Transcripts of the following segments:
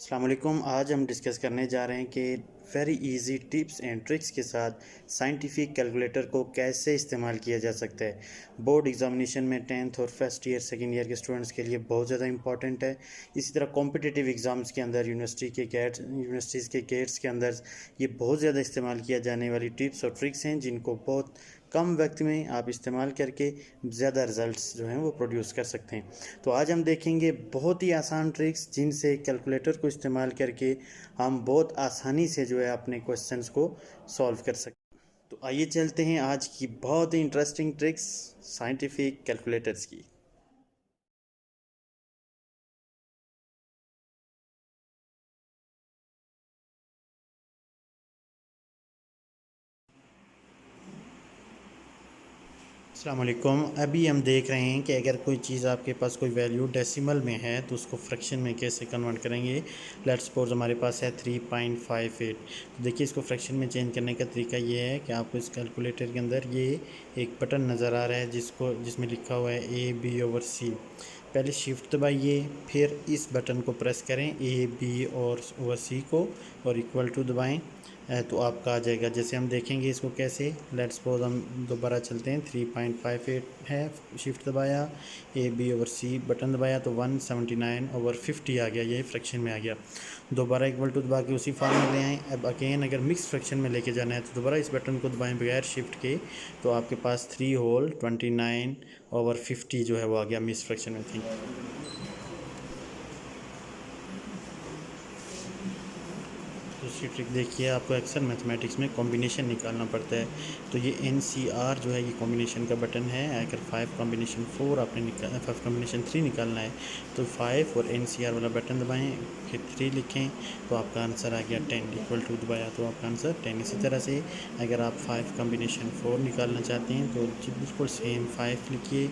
अस्सलाम वालेकुम। आज हम डिस्कस करने जा रहे हैं कि very easy tips and tricks के साथ साइंटिफिक कैलकुलेटर को कैसे इस्तेमाल किया जा सकता है। बोर्ड एग्जामिनेशन में 10th और फर्स्ट ईयर सेकेंड ईयर के स्टूडेंट्स के लिए बहुत ज़्यादा इंपॉर्टेंट है। इसी तरह कॉम्पिटिटिव एग्ज़ाम्स के अंदर यूनिवर्सिटीज़ के गेट्स के अंदर ये बहुत ज़्यादा इस्तेमाल किया जाने वाली टिप्स और ट्रिक्स हैं, जिनको बहुत कम वक्त में आप इस्तेमाल करके ज़्यादा रिजल्ट्स जो हैं वो प्रोड्यूस कर सकते हैं। तो आज हम देखेंगे बहुत ही आसान ट्रिक्स जिनसे कैलकुलेटर को इस्तेमाल करके हम बहुत आसानी से जो है अपने क्वेश्चंस को सॉल्व कर सकते हैं। तो आइए चलते हैं आज की बहुत ही इंटरेस्टिंग ट्रिक्स साइंटिफिक कैलकुलेटर्स की। अस्सलाम वालेकुम। अभी हम देख रहे हैं कि अगर कोई चीज़ आपके पास कोई वैल्यू डेसिमल में है तो उसको फ्रैक्शन में कैसे कन्वर्ट करेंगे। लेट्स सपोज हमारे पास है 3.58। तो देखिए, इसको फ्रैक्शन में चेंज करने का तरीका ये है कि आपको इस कैलकुलेटर के अंदर ये एक बटन नज़र आ रहा है जिसमें लिखा हुआ है A/B/C। पहले शिफ्ट दबाइए, फिर इस बटन को प्रेस करें A/B/C को और इक्वल टू दबाएँ तो आपका आ जाएगा। जैसे हम देखेंगे इसको कैसे। लेट्स सपोज हम दोबारा चलते हैं। 3.58 है, शिफ्ट दबाया, A/B/C बटन दबाया तो 179/50 आ गया, ये फ्रैक्शन में आ गया। दोबारा इक्वल टू दबा के उसी फॉर्म में ले आएँ। अब अगेन अगर मिक्स फ्रैक्शन में लेके जाना है तो दोबारा इस बटन को दबाएं बगैर शिफ्ट के, तो आपके पास 3 होल 29/50 जो है वो आ गया, मिक्स फ्रैक्शन में थी। दूसरी ट्रिक देखिए, आपको अक्सर मैथमेटिक्स में कॉम्बिनेशन निकालना पड़ता है। तो ये NCR जो है ये कॉम्बिनेशन का बटन है। अगर 5 कॉम्बिनेशन 4 आपने 5 कॉम्बिनेशन 3 निकालना है तो 5 और NCR वाला बटन दबाएं, फिर 3 लिखें तो आपका आंसर आ गया 10। इक्वल टू दबाया तो आपका आंसर 10। इसी तरह से अगर आप 5 कॉम्बिनेशन 4 निकालना चाहते हैं तो बिल्कुल सेम 5 लिखिए,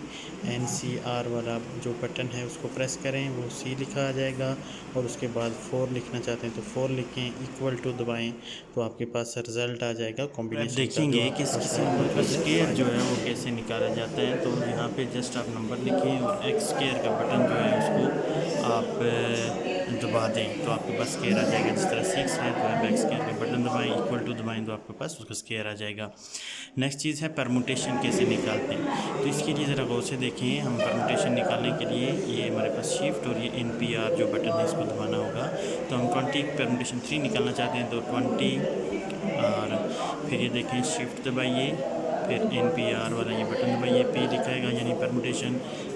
NCR वाला जो बटन है उसको प्रेस करें, वो C लिखा आ जाएगा, और उसके बाद 4 लिखना चाहते हैं तो 4 लिखें, इक्वल टू दबाएं तो आपके पास रिज़ल्ट आ जाएगा कॉम्बिनेशन। देखेंगे कि किसी नंबर का स्क्वायर जो है वो कैसे निकाला जाता है। तो यहाँ पे जस्ट आप नंबर लिखें और एक्स स्क्वायर का बटन जो है उसको आप दबा दें तो आपके पास स्क्वायर आ जाएगा। जिस तरह 6 है तो आप एक्स स्क्वायर का बटन दबाएं, इक्वल टू दबाएं तो आपके पास उसका स्क्वायर आ जाएगा। नेक्स्ट चीज़ है परमुटेशन कैसे निकालते हैं। तो इसके लिए ज़रा गौर से देखें। हम परमुटेशन निकालने के लिए ये हमारे पास शिफ्ट और ये NPR जो बटन है इसको दबाना होगा। तो हम 20 परमुटेशन 3 निकालना चाहते हैं तो 20, और फिर ये देखें शिफ्ट दबाइए, फिर NPR वाला ये बटन दबाइए, P लिखाएगा यानी परमुटेशन।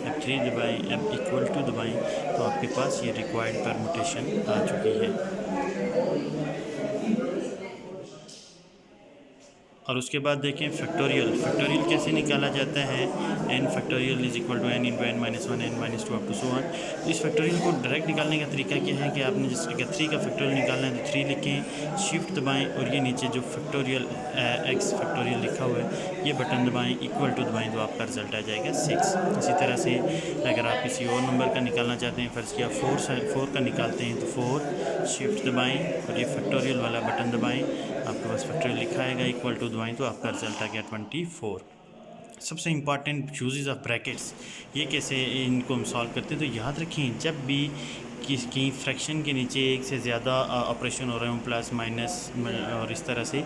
अब 3 दबाएँ, अब इक्वल टू दबाएँ तो आपके पास ये रिक्वायर्ड परमुटेशन आ चुकी है। और उसके बाद देखें फैक्टोरियल कैसे निकाला जाता है। n factorial is equal to n into n minus 1 n minus 2 up to so on. तो इस फैक्टोरियल को डायरेक्ट निकालने का तरीका क्या है कि आपने जैसे अगर 3 का फैक्टोरियल निकालना है तो 3 लिखें, शिफ्ट दबाएं और ये नीचे जो फैक्टोरियल x फैक्टोरियल लिखा हुआ है ये बटन दबाएं, इक्वल टू दबाएं तो आपका रिजल्ट आ जाएगा 6। इसी तरह से अगर आप किसी और नंबर का निकालना चाहते हैं, फ़र्ज़ किया 4 का निकालते हैं तो 4 शिफ्ट दबाएँ और ये फैक्टोरियल वाला बटन दबाएँ, आपके पास फैक्टोरियल लिखा आएगा, इक्वल टू दबाएँ तो आपका रिजल्ट आ गया 24। सबसे इंपॉर्टेंट यूजेस ऑफ ब्रैकेट्स, ये कैसे इनको हम सॉल्व करते हैं। तो याद रखें, जब भी किसी फ्रैक्शन के नीचे एक से ज़्यादा ऑपरेशन हो रहे हों, प्लस माइनस और इस तरह से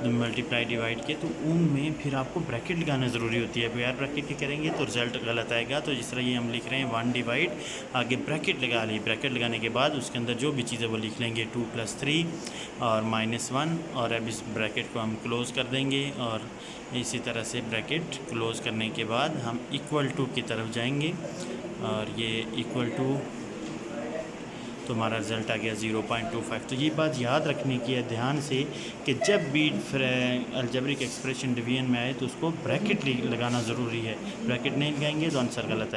मल्टीप्लाई डिवाइड के, तो उनमें फिर आपको ब्रैकेट लगाना ज़रूरी होती है। बगैर ब्रैकेट के करेंगे तो रिज़ल्ट गलत आएगा। तो जिस तरह ये हम लिख रहे हैं 1 डिवाइड, आगे ब्रैकेट लगा ली, ब्रैकेट लगाने के बाद उसके अंदर जो भी चीज़ें वो लिख लेंगे 2 + 3 और -1, और अब इस ब्रैकेट को हम क्लोज़ कर देंगे। और इसी तरह से ब्रैकेट क्लोज़ करने के बाद हम इक्वल टू की तरफ जाएंगे और ये इक्वल टू तो हमारा रिज़ल्ट आ गया 0.25। तो ये बात याद रखने की है ध्यान से कि जब भी अलजेब्रिक एक्सप्रेशन डिवीजन में आए तो उसको ब्रैकेट लगाना ज़रूरी है। ब्रैकेट नहीं लगाएंगे तो आंसर गलत है।